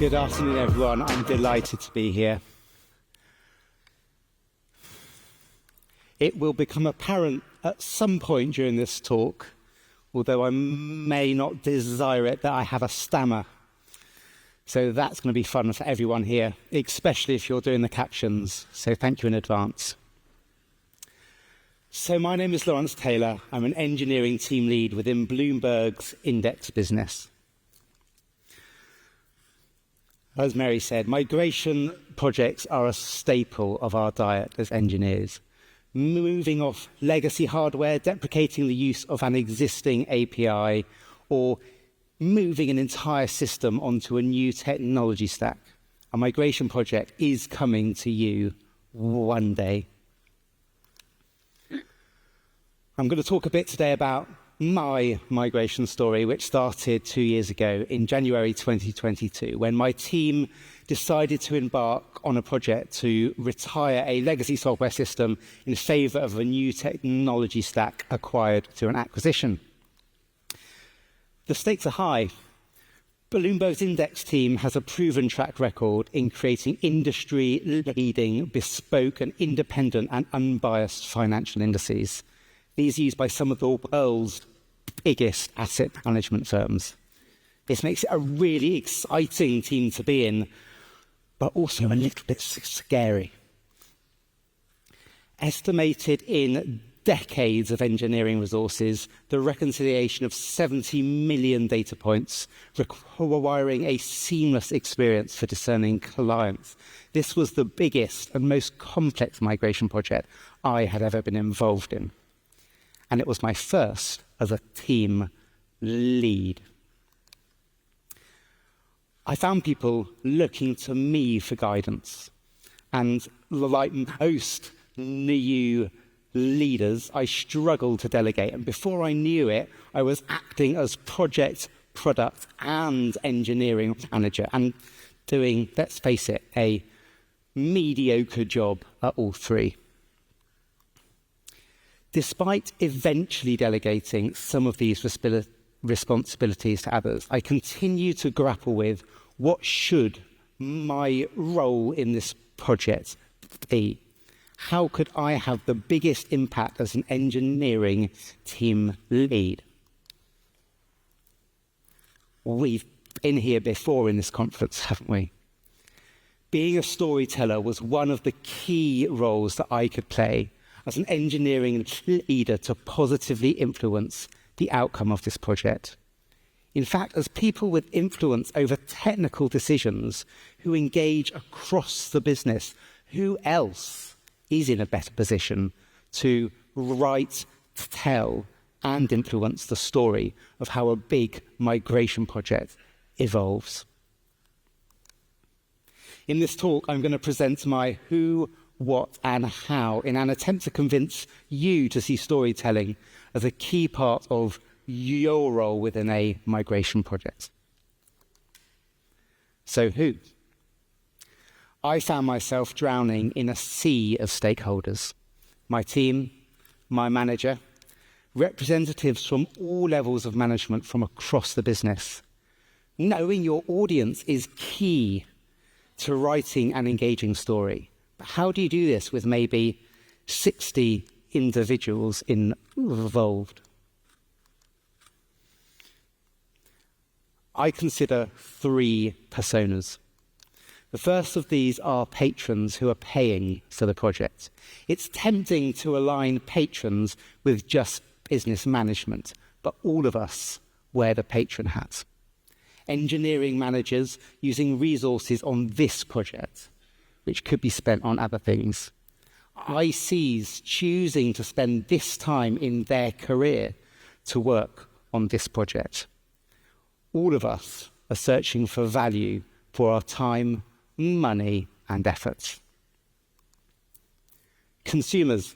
Good afternoon, everyone. I'm delighted to be here. It will become apparent at some point during this talk, although I may not desire it, that I have a stammer. So that's going to be fun for everyone here, especially if you're doing the captions. So thank you in advance. So my name is Lawrence Taylor. I'm an engineering team lead within Bloomberg's index business. As Mary said, migration projects are a staple of our diet as engineers. Moving off legacy hardware, deprecating the use of an existing API, or moving an entire system onto a new technology stack. A migration project is coming to you one day. I'm going to talk a bit today about my migration story, which started 2 years ago in January 2022, when my team decided to embark on a project to retire a legacy software system in favour of a new technology stack acquired through an acquisition. The stakes are high. Bloomberg's index team has a proven track record in creating industry-leading, bespoke and independent and unbiased financial indices. These are used by some of the world's biggest asset management firms. This makes it a really exciting team to be in, but also a little bit scary. Estimated in decades of engineering resources, the reconciliation of 70 million data points, requiring a seamless experience for discerning clients. This was the biggest and most complex migration project I had ever been involved in. And it was my first as a team lead. I found people looking to me for guidance. And like most new leaders, I struggled to delegate. And before I knew it, I was acting as project, product, and engineering manager and doing, let's face it, a mediocre job at all three. Despite eventually delegating some of these responsibilities to others, I continue to grapple with what should my role in this project be? How could I have the biggest impact as an engineering team lead? We've been here before in this conference, haven't we? Being a storyteller was one of the key roles that I could play as an engineering leader to positively influence the outcome of this project. In fact, as people with influence over technical decisions who engage across the business, who else is in a better position to write, tell, and influence the story of how a big migration project evolves? In this talk, I'm going to present my who, what, and how in an attempt to convince you to see storytelling as a key part of your role within a migration project. So who? I found myself drowning in a sea of stakeholders. My team, my manager, representatives from all levels of management from across the business. Knowing your audience is key to writing an engaging story. But how do you do this with maybe 60 individuals involved? I consider 3 personas. The first of these are patrons who are paying for the project. It's tempting to align patrons with just business management, but all of us wear the patron hat. Engineering managers using resources on this project, which could be spent on other things. ICs choosing to spend this time in their career to work on this project. All of us are searching for value for our time, money, and effort. Consumers.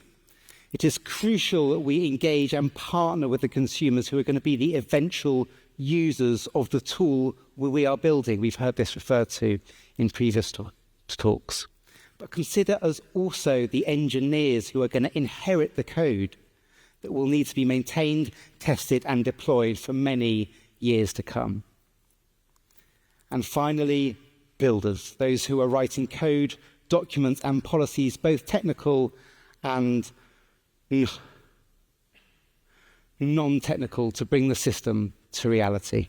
It is crucial that we engage and partner with the consumers who are going to be the eventual users of the tool we are building. We've heard this referred to in previous talks. But consider us also the engineers who are going to inherit the code that will need to be maintained, tested, and deployed for many years to come. And finally, builders, those who are writing code, documents and policies, both technical and non-technical, to bring the system to reality.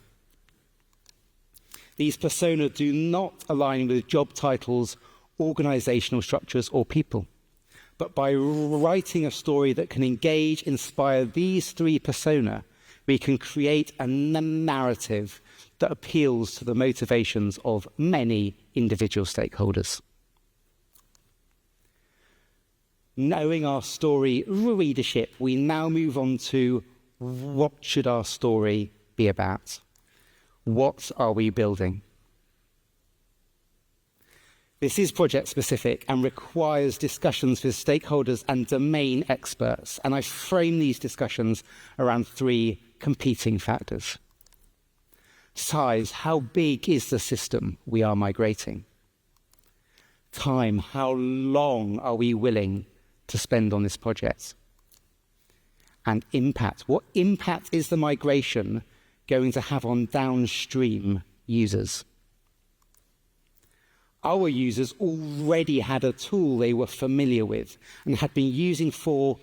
These personas do not align with job titles, organizational structures or people. But by writing a story that can engage, inspire these three personas, we can create a narrative that appeals to the motivations of many individual stakeholders. Knowing our story readership, we now move on to what should our story be about? What are we building? This is project specific and requires discussions with stakeholders and domain experts, and I frame these discussions around three competing factors. Size, how big is the system we are migrating? Time, how long are we willing to spend on this project? And impact, what impact is the migration going to have on downstream users? Our users already had a tool they were familiar with and had been using for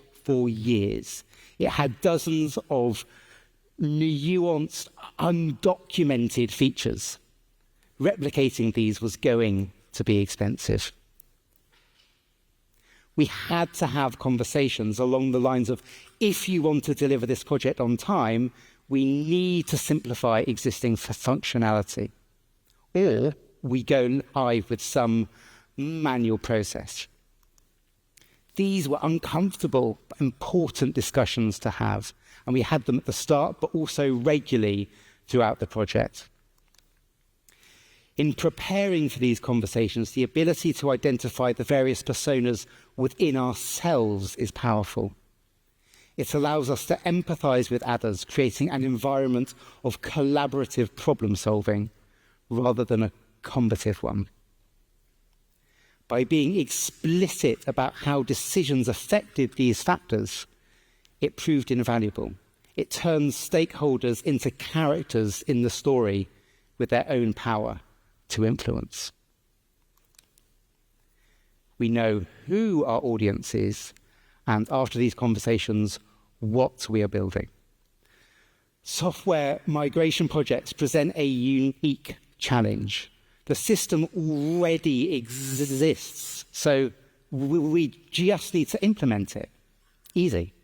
years. It had dozens of nuanced, undocumented features. Replicating these was going to be expensive. We had to have conversations along the lines of, if you want to deliver this project on time, we need to simplify existing functionality. Or we go live with some manual process. These were uncomfortable but important discussions to have, and we had them at the start, but also regularly throughout the project. In preparing for these conversations, the ability to identify the various personas within ourselves is powerful. It allows us to empathize with others, creating an environment of collaborative problem solving rather than a combative one. By being explicit about how decisions affected these factors, it proved invaluable. It turns stakeholders into characters in the story with their own power to influence. We know who our audience is, and after these conversations, what we are building. Software migration projects present a unique challenge. The system already exists, so we just need to implement it. Easy.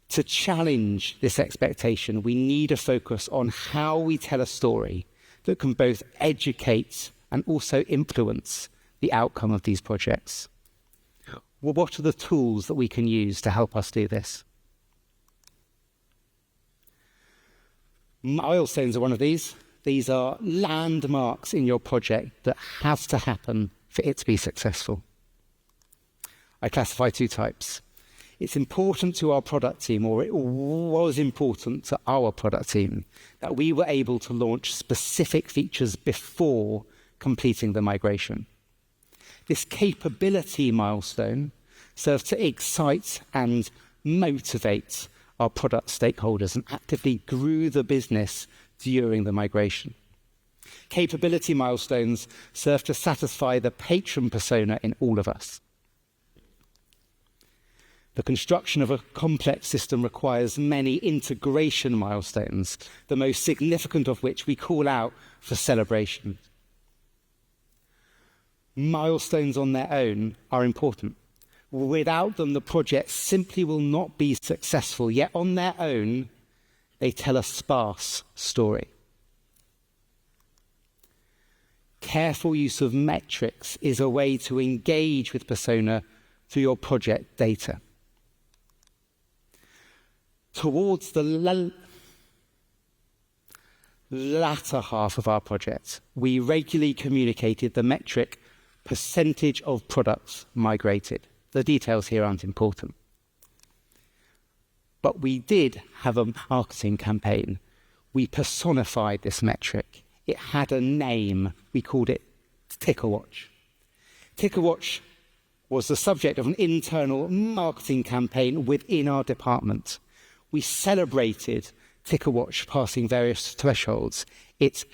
To challenge this expectation, we need a focus on how we tell a story that can both educate and also influence the outcome of these projects. Well, what are the tools that we can use to help us do this? Milestones are one of these. These are landmarks in your project that have to happen for it to be successful. I classify two types. It's important to our product team, or it was important to our product team, that we were able to launch specific features before completing the migration. This capability milestone serves to excite and motivate our product stakeholders and actively grew the business during the migration. Capability milestones serve to satisfy the patron persona in all of us. The construction of a complex system requires many integration milestones, the most significant of which we call out for celebration. Milestones on their own are important. Without them, the project simply will not be successful, yet on their own, they tell a sparse story. Careful use of metrics is a way to engage with persona through your project data. Towards the latter half of our project, we regularly communicated the metric percentage of products migrated. The details here aren't important. But we did have a marketing campaign. We personified this metric. It had a name. We called it TickerWatch. TickerWatch was the subject of an internal marketing campaign within our department. We celebrated TickerWatch passing various thresholds. Its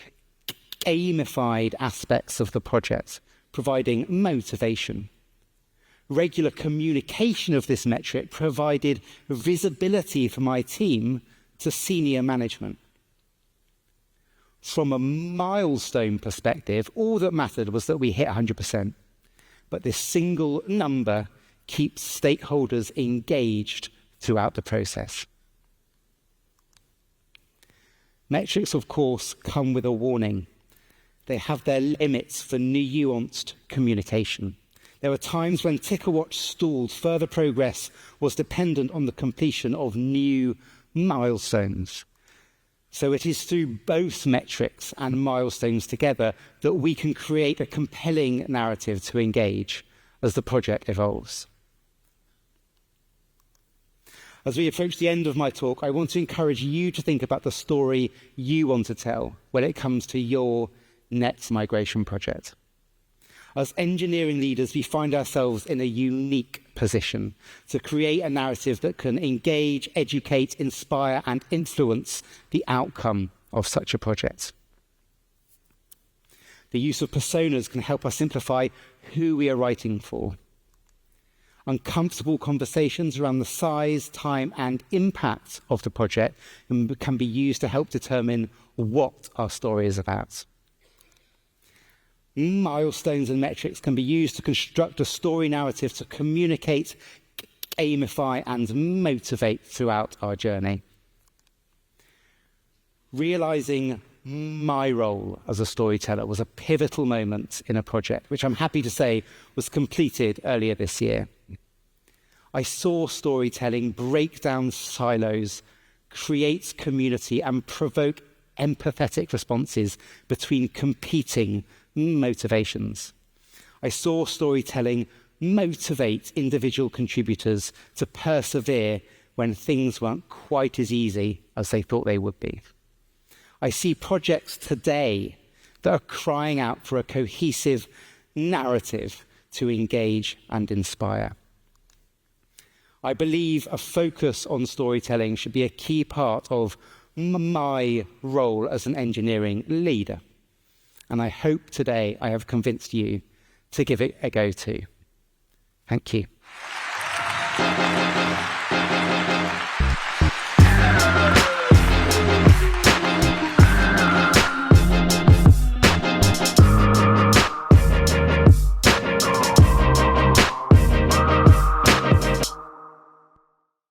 gamified aspects of the project, providing motivation. Regular communication of this metric provided visibility for my team to senior management. From a milestone perspective, all that mattered was that we hit 100%. But this single number keeps stakeholders engaged throughout the process. Metrics, of course, come with a warning. They have their limits for nuanced communication. There were times when TickerWatch stalled. Further progress was dependent on the completion of new milestones. So it is through both metrics and milestones together that we can create a compelling narrative to engage as the project evolves. As we approach the end of my talk, I want to encourage you to think about the story you want to tell when it comes to your next migration project. As engineering leaders, we find ourselves in a unique position to create a narrative that can engage, educate, inspire, and influence the outcome of such a project. The use of personas can help us simplify who we are writing for. Uncomfortable conversations around the size, time, and impact of the project can be used to help determine what our story is about. Milestones and metrics can be used to construct a story narrative to communicate, gamify, and motivate throughout our journey. Realizing my role as a storyteller was a pivotal moment in a project, which I'm happy to say was completed earlier this year. I saw storytelling break down silos, create community, and provoke empathetic responses between competing motivations. I saw storytelling motivate individual contributors to persevere when things weren't quite as easy as they thought they would be. I see projects today that are crying out for a cohesive narrative to engage and inspire. I believe a focus on storytelling should be a key part of my role as an engineering leader. And I hope today I have convinced you to give it a go too. Thank you.